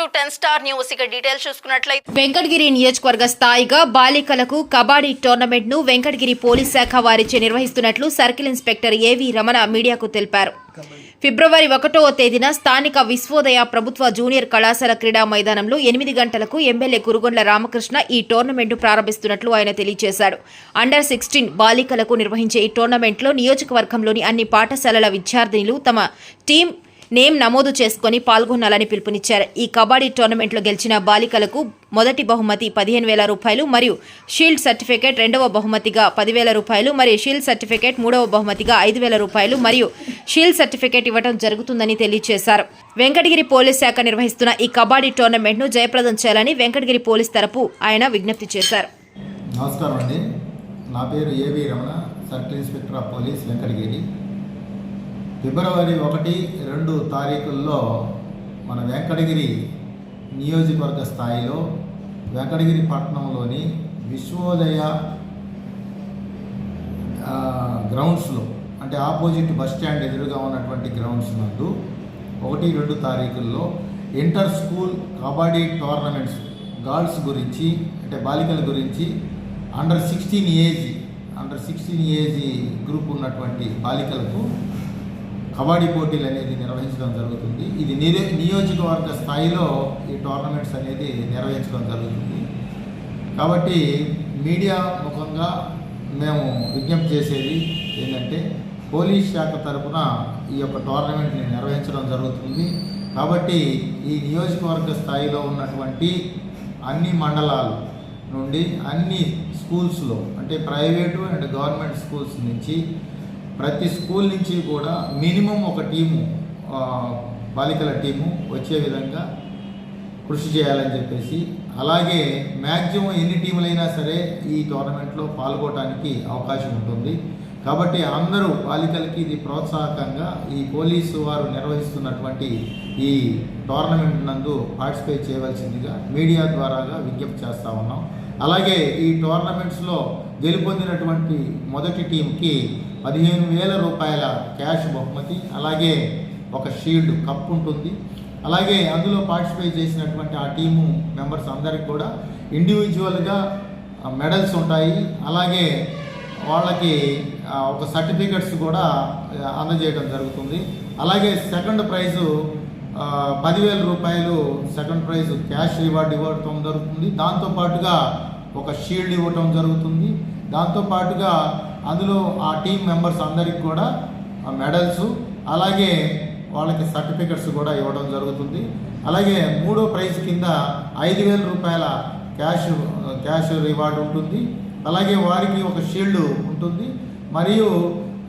10 Star News ఇక details చూసుకున్నట్లయితే వెంకటగిరి నియోజకవర్గ స్థాయిగా బాలికలకు కబడ్డీ టోర్నమెంట్ ను వెంకటగిరి పోలీస్ శాఖ వారిచే నిర్వహిస్తున్నట్లు సర్కిల్ ఇన్స్పెక్టర్ ఏవి రమణ మీడియాకు తెలిపారు. ఫిబ్రవరి 1వ తేదీన స్థానిక విశ్వోదయ ప్రభుత్వ జూనియర్ కళాశాల క్రీడా మైదానంలో 8 గంటలకు ఎమ్మెల్యే కురుగొండ్ల రామకృష్ణ ఈ టోర్నమెంట్ ప్రారంభిస్తున్నట్లు ఆయన తెలియజేశారు. అండర్ 16 బాలికలకు నిర్వహించే ఈ టోర్నమెంట్లో నియోజకవర్గంలోని అన్ని పాఠశాలల విద్యార్థినులు తమ టీం నేమ్ నమోదు చేసుకుని పాల్గొనాలని పిలుపునిచ్చారు. ఈ కబడ్డీ టోర్నమెంట్లో గెలిచిన బాలికలకు మొదటి బహుమతి 15,000 రూపాయలు మరియు షీల్డ్ సర్టిఫికేట్, రెండవ బహుమతిగా 10,000 రూపాయలు మరియు షీల్డ్ సర్టిఫికేట్, మూడవ బహుమతిగా 5,000 రూపాయలు మరియు షీల్డ్ సర్టిఫికేట్ ఇవ్వడం జరుగుతుందని తెలియజేశారు. వెంకటగిరి పోలీస్ శాఖ నిర్వహిస్తున్న ఈ కబడ్డీ టోర్నమెంట్ను జయప్రదం చేయాలని వెంకటగిరి పోలీస్ తరపు ఆయన విజ్ఞప్తి చేశారు. నమస్కారం అండి, నా పేరు A V Ramana, circle inspector of police Venkatagiri. February 1, 2 తారీఖుల్లో మన వెంకటగిరి నియోజకవర్గ స్థాయిలో వెంకటగిరి పట్టణంలోని విశ్వోదయ గ్రౌండ్స్లో, అంటే ఆపోజిట్ బస్ స్టాండ్ ఎదురుగా ఉన్నటువంటి గ్రౌండ్స్ నందు 1, 2 తారీఖుల్లో inter school kabaddi tournaments girls గురించి, అంటే బాలికల గురించి అండర్ 16 ఏజ్ గ్రూప్ ఉన్నటువంటి బాలికలకు కబడ్డీ పోటీలు అనేది నిర్వహించడం జరుగుతుంది. ఇది నియోజకవర్గ స్థాయిలో ఈ టోర్నమెంట్స్ అనేది నిర్వహించడం జరుగుతుంది. కాబట్టి మీడియా ముఖంగా మేము విజ్ఞప్తి చేసేది ఏంటంటే, పోలీస్ శాఖ తరఫున ఈ యొక్క టోర్నమెంట్ని నిర్వహించడం జరుగుతుంది. కాబట్టి ఈ నియోజకవర్గ స్థాయిలో ఉన్నటువంటి అన్ని మండలాల నుండి అన్ని స్కూల్స్లో, అంటే ప్రైవేటు అండ్ గవర్నమెంట్ స్కూల్స్ నుంచి ప్రతి స్కూల్ నుంచి కూడా మినిమం ఒక టీము, బాలికల టీము వచ్చే విధంగా కృషి చేయాలని చెప్పేసి, అలాగే మ్యాక్సిమం ఎన్ని టీములైనా సరే ఈ టోర్నమెంట్లో పాల్గొనడానికి అవకాశం ఉంటుంది. కాబట్టి అందరూ బాలికలకి ఇది ప్రోత్సాహకంగా ఈ పోలీసు వారు నిర్వహిస్తున్నటువంటి ఈ టోర్నమెంట్ నందు పార్టిసిపేట్ చేయవలసిందిగా మీడియా ద్వారాగా విజ్ఞప్తి చేస్తూ ఉన్నాం. అలాగే ఈ టోర్నమెంట్స్లో గెలుపొందినటువంటి మొదటి టీంకి 15,000 రూపాయల క్యాష్ బహుమతి, అలాగే ఒక షీల్డ్ కప్ ఉంటుంది. అలాగే అందులో పార్టిసిపేట్ చేసినటువంటి ఆ టీము మెంబర్స్ అందరికి కూడా ఇండివిజువల్గా మెడల్స్ ఉంటాయి. అలాగే వాళ్ళకి ఒక సర్టిఫికెట్స్ కూడా అందజేయడం జరుగుతుంది. అలాగే సెకండ్ ప్రైజు 10,000 రూపాయలు సెకండ్ ప్రైజ్ క్యాష్ రివార్డ్ ఇవ్వడం జరుగుతుంది. దాంతోపాటుగా ఒక షీల్డ్ ఇవ్వటం జరుగుతుంది. దాంతోపాటుగా అందులో ఆ టీం మెంబర్స్ అందరికి కూడా మెడల్స్, అలాగే వాళ్ళకి సర్టిఫికెట్స్ కూడా ఇవ్వడం జరుగుతుంది. అలాగే మూడో ప్రైజ్ కింద 5,000 రూపాయల క్యాష్ రివార్డ్ ఉంటుంది. అలాగే వారికి ఒక షీల్డ్ ఉంటుంది. మరియు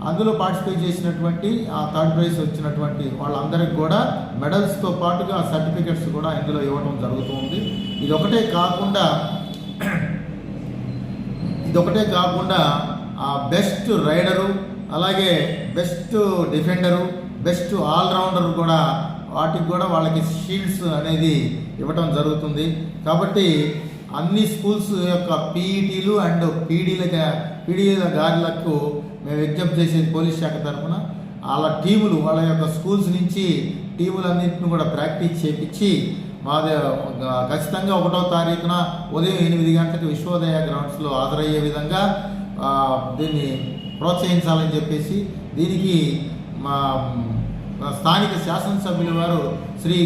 అందులో పార్టిసిపేట్ చేసినటువంటి ఆ థర్డ్ ప్రైజ్ వచ్చినటువంటి వాళ్ళందరికీ కూడా మెడల్స్తో పాటుగా సర్టిఫికెట్స్ కూడా ఇందులో ఇవ్వడం జరుగుతుంది. ఇదొకటే కాకుండా బెస్ట్ రైడరు, అలాగే బెస్ట్ డిఫెండరు, బెస్ట్ ఆల్రౌండర్ కూడా వాటికి కూడా వాళ్ళకి షీల్డ్స్ అనేది ఇవ్వటం జరుగుతుంది. కాబట్టి అన్ని స్కూల్స్ యొక్క పీఈటీలు అండ్ పీడీల గారులకు మేము విజ్ఞప్తి చేసేది పోలీస్ శాఖ తరఫున వాళ్ళ యొక్క స్కూల్స్ నుంచి టీములన్నింటిని కూడా ప్రాక్టీస్ చేయించి ఖచ్చితంగా 1వ తారీఖున ఉదయం 8 గంటలకు విశ్వోదయ గ్రౌండ్స్లో హాజరయ్యే విధంగా దీన్ని ప్రోత్సహించాలని చెప్పేసి, దీనికి మా స్థానిక శాసనసభ్యుల వారు శ్రీ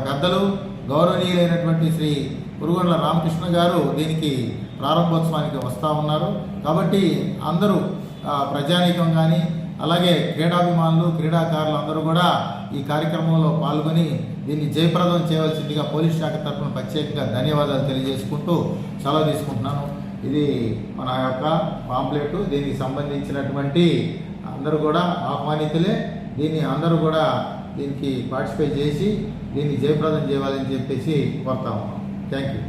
పెద్దలు గౌరవనీయులైనటువంటి శ్రీ కురుగొండ్ల రామకృష్ణ గారు దీనికి ప్రారంభోత్సవానికి వస్తూ ఉన్నారు. కాబట్టి అందరూ ప్రజానీకం కానీ, అలాగే క్రీడాభిమానులు, క్రీడాకారులు అందరూ కూడా ఈ కార్యక్రమంలో పాల్గొని దీన్ని జయప్రదం చేయవలసిందిగా పోలీస్ శాఖ తరఫున ప్రత్యేకంగా ధన్యవాదాలు తెలియజేసుకుంటూ సెలవు తీసుకుంటున్నాను. ఇది మన యొక్క పాంప్లెట్. దీనికి సంబంధించినటువంటి అందరూ కూడా ఆహ్వానితులే. దీన్ని అందరూ కూడా దీనికి పార్టిసిపేట్ చేసి దీన్ని జయప్రదం చేయాలని చెప్పేసి కోరుతా ఉన్నాం. Thank you.